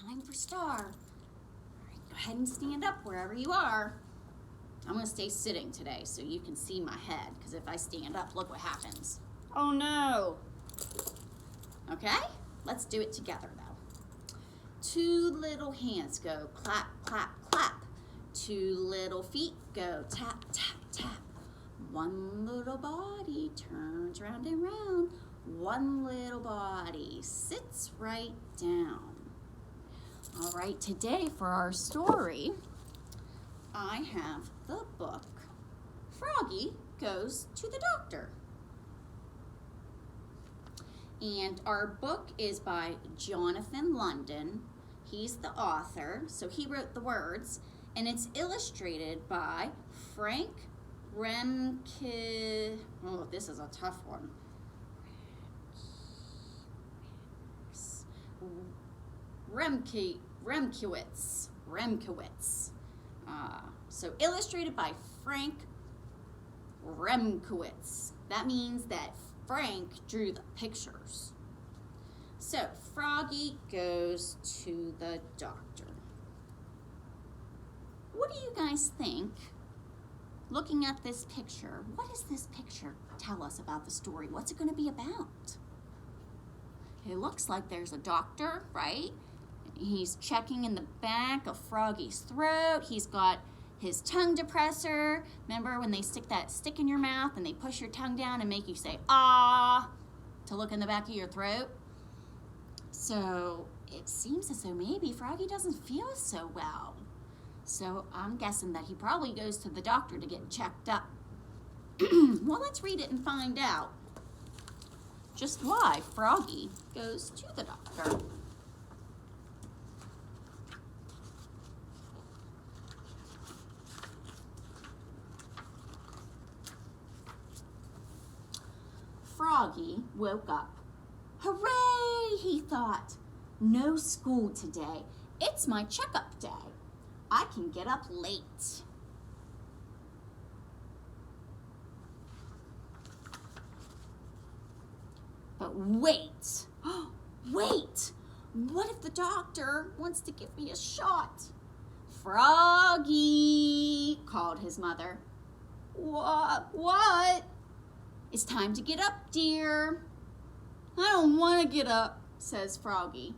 time for STaR. All right, go ahead and stand up wherever you are. I'm going to stay sitting today so you can see my head, because if I stand up, look what happens. Oh no. Okay, let's do it together though. 2 little hands go clap, clap, clap. 2 little feet go tap, tap, tap. 1 little body turns round and round. 1 little body sits right down. All right, today for our story, I have the book Froggy Goes to the Doctor. And our book is by Jonathan London. He's the author, so he wrote the words, and it's illustrated by Frank Remke. Oh, this is a tough one. Remkewitz. So illustrated by Frank Remkewitz. That means that Frank drew the pictures. So Froggy goes to the doctor. What do you guys think? Looking at this picture, what does this picture tell us about the story? What's it going to be about? It looks like there's a doctor, right? He's checking in the back of Froggy's throat. He's got his tongue depressor. Remember when they stick that stick in your mouth and they push your tongue down and make you say, ah, to look in the back of your throat? So it seems as though maybe Froggy doesn't feel so well. So I'm guessing that he probably goes to the doctor to get checked up. Well, let's read it and find out just why Froggy goes to the doctor. Froggy woke up. Hooray, he thought. No school today. It's my checkup day. I can get up late. But wait, wait. What if the doctor wants to give me a shot? Froggy, called his mother. What? It's time to get up, dear. I don't want to get up, says Froggy.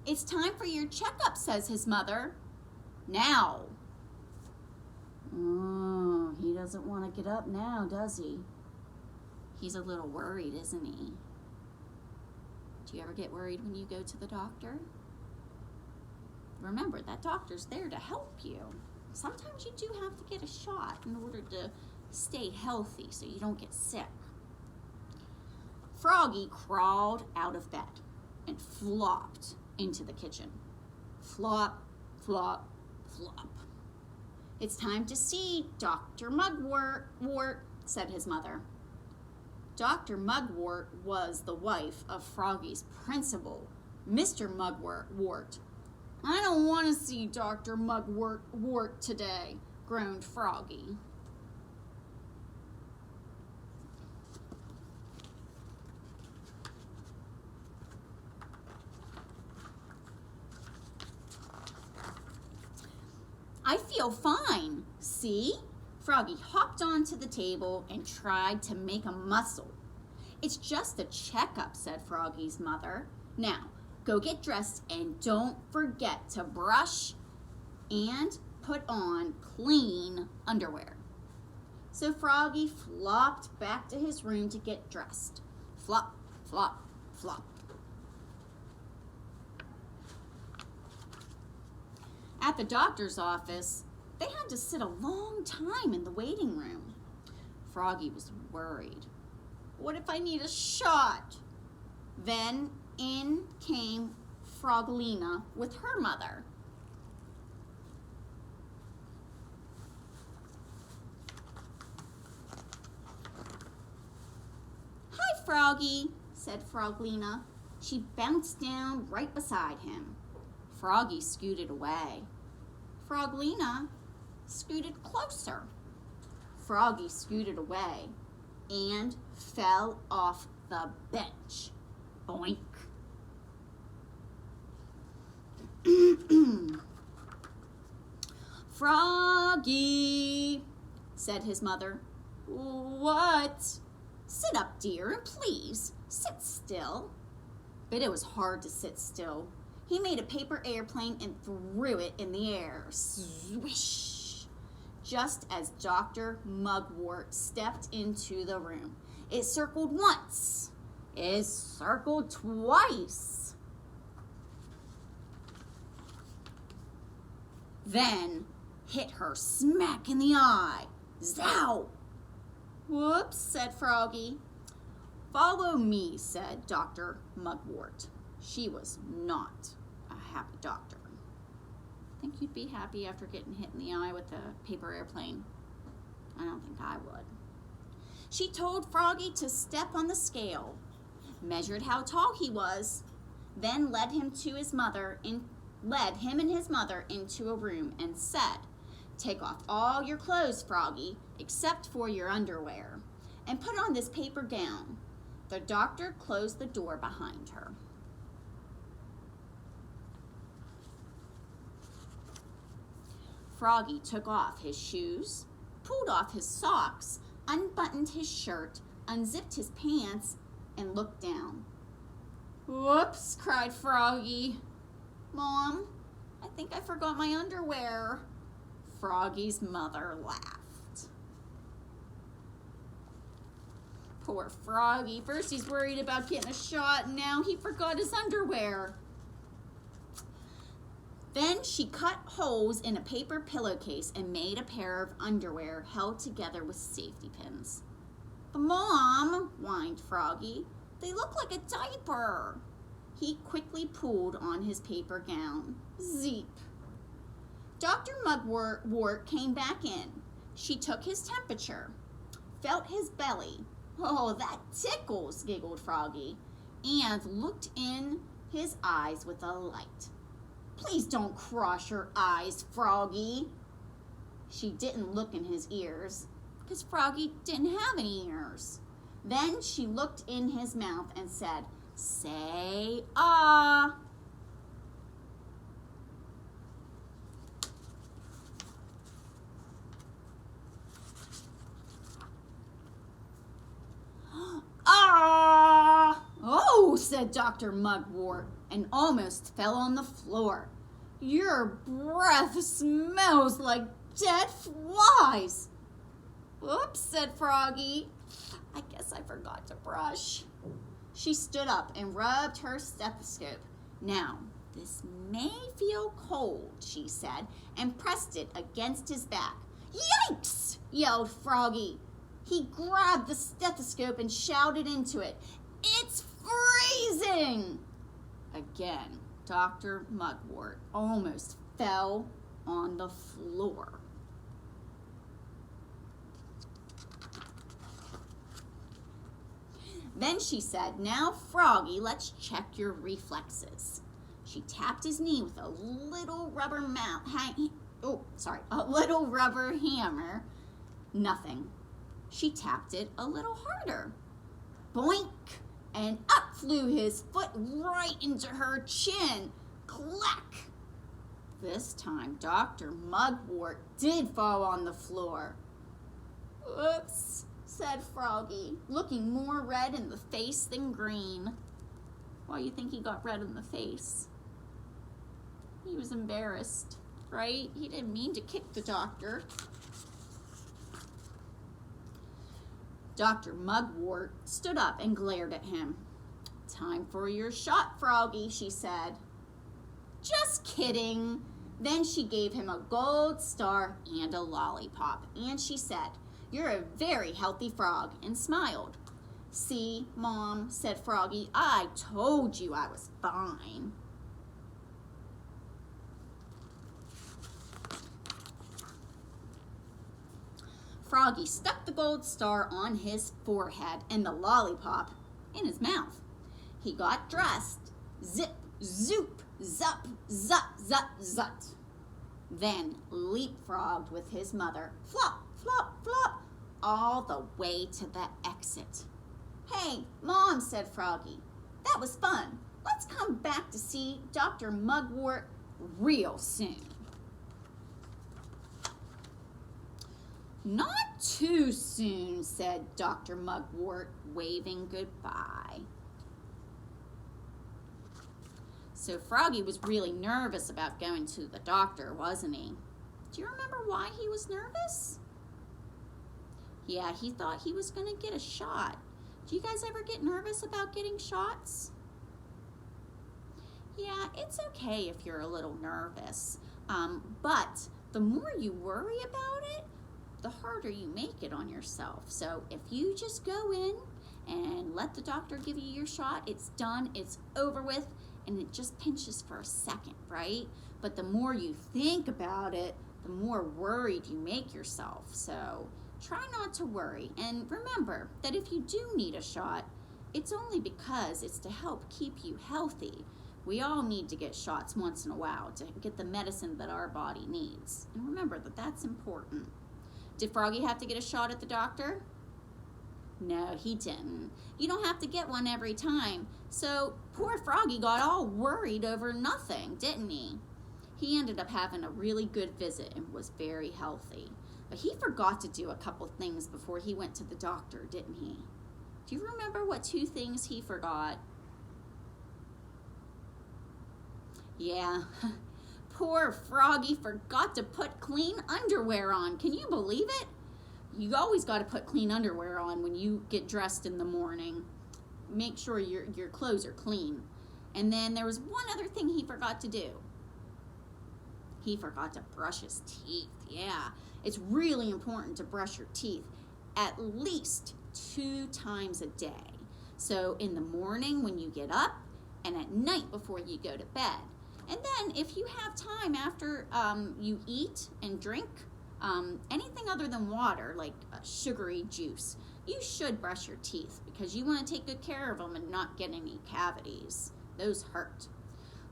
It's time for your checkup, says his mother. Now. He doesn't want to get up now, does he? He's a little worried, isn't he? Do you ever get worried when you go to the doctor? Remember, that doctor's there to help you. Sometimes you do have to get a shot in order to stay healthy so you don't get sick. Froggy crawled out of bed and flopped into the kitchen. Flop, flop, flop. It's time to see Dr. Mugwort, said his mother. Dr. Mugwort was the wife of Froggy's principal, Mr. Mugwort. I don't want to see Dr. Mugwort today, groaned Froggy. I feel fine, see? Froggy hopped onto the table and tried to make a muscle. It's just a checkup, said Froggy's mother. Now, go get dressed and don't forget to brush and put on clean underwear. So Froggy flopped back to his room to get dressed. Flop, flop, flop. At the doctor's office, they had to sit a long time in the waiting room. Froggy was worried. What if I need a shot? Then in came Froglina with her mother. Hi, Froggy, said Froglina. She bounced down right beside him. Froggy scooted away. Froglina scooted closer. Froggy scooted away and fell off the bench. Boink. Froggy, said his mother. What? Sit up, dear, and please, sit still. But it was hard to sit still. He made a paper airplane and threw it in the air. Swish! Just as Dr. Mugwort stepped into the room. It circled once. It circled twice. Then hit her smack in the eye. Zow! Whoops, said Froggy. Follow me, said Dr. Mugwort. She was not a happy doctor. Think you'd be happy after getting hit in the eye with a paper airplane? I don't think I would. She told Froggy to step on the scale, measured how tall he was, then led him and his mother into a room and said, "Take off all your clothes, Froggy, except for your underwear, and put on this paper gown." The doctor closed the door behind her. Froggy took off his shoes, pulled off his socks, unbuttoned his shirt, unzipped his pants, and looked down. "Whoops," cried Froggy. "Mom, I think I forgot my underwear." Froggy's mother laughed. Poor Froggy. First he's worried about getting a shot, and now he forgot his underwear. Then she cut holes in a paper pillowcase and made a pair of underwear held together with safety pins. "But Mom," whined Froggy, "they look like a diaper." He quickly pulled on his paper gown. Zeep. Dr. Mugwort came back in. She took his temperature, felt his belly. "Oh, that tickles," giggled Froggy, and looked in his eyes with a light. "Please don't cross your eyes, Froggy." She didn't look in his ears, because Froggy didn't have any ears. Then she looked in his mouth and said, "Say ah." "Ah!" "Oh," said Dr. Mugwort, and almost fell on the floor. "Your breath smells like dead flies." "Oops," said Froggy. "I guess I forgot to brush." She stood up and rubbed her stethoscope. "Now, this may feel cold," she said, and pressed it against his back. "Yikes!" yelled Froggy. He grabbed the stethoscope and shouted into it, "It's freezing!" Again, Dr. Mugwort almost fell on the floor. Then she said, "Now, Froggy, let's check your reflexes." She tapped his knee with a little rubber hammer. Nothing. She tapped it a little harder. Boink! And up flew his foot right into her chin. Clack! This time, Dr. Mugwort did fall on the floor. "Oops," said Froggy, looking more red in the face than green. Why do you think he got red in the face? He was embarrassed, right? He didn't mean to kick the doctor. Dr. Mugwort stood up and glared at him. "Time for your shot, Froggy," she said. "Just kidding." Then she gave him a gold star and a lollipop, and she said, "You're a very healthy frog," and smiled. "See, Mom," said Froggy, "I told you I was fine." Froggy stuck the gold star on his forehead and the lollipop in his mouth. He got dressed. Zip, zoop, zup, zut, zut, zut. Then leapfrogged with his mother, flop, flop, flop, all the way to the exit. "Hey, Mom," said Froggy, "that was fun. Let's come back to see Dr. Mugwort real soon. Not too soon, said Dr. Mugwort, waving goodbye. So Froggy was really nervous about going to the doctor, wasn't he? Do you remember why he was nervous? Yeah, he thought he was going to get a shot. Do you guys ever get nervous about getting shots? Yeah, it's okay if you're a little nervous, but the more you worry about it, the harder you make it on yourself. So if you just go in and let the doctor give you your shot, it's done, it's over with, and it just pinches for a second, right? But the more you think about it, the more worried you make yourself. So try not to worry. And remember that if you do need a shot, it's only because it's to help keep you healthy. We all need to get shots once in a while to get the medicine that our body needs. And remember that that's important. Did Froggy have to get a shot at the doctor? No, he didn't. You don't have to get one every time. So poor Froggy got all worried over nothing, didn't he? He ended up having a really good visit and was very healthy. But he forgot to do a couple things before he went to the doctor, didn't he? Do you remember what 2 things he forgot? Yeah, poor Froggy forgot to put clean underwear on. Can you believe it? You always got to put clean underwear on when you get dressed in the morning. Make sure your clothes are clean. And then there was one other thing he forgot to do. He forgot to brush his teeth. Yeah, it's really important to brush your teeth at least 2 times a day. So in the morning when you get up and at night before you go to bed. And then if you have time after you eat and drink anything other than water, like sugary juice, you should brush your teeth because you want to take good care of them and not get any cavities. Those hurt.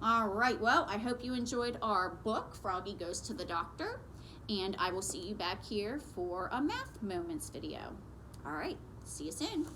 All right, well, I hope you enjoyed our book, Froggy Goes to the Doctor, and I will see you back here for a Math Moments video. All right, see you soon.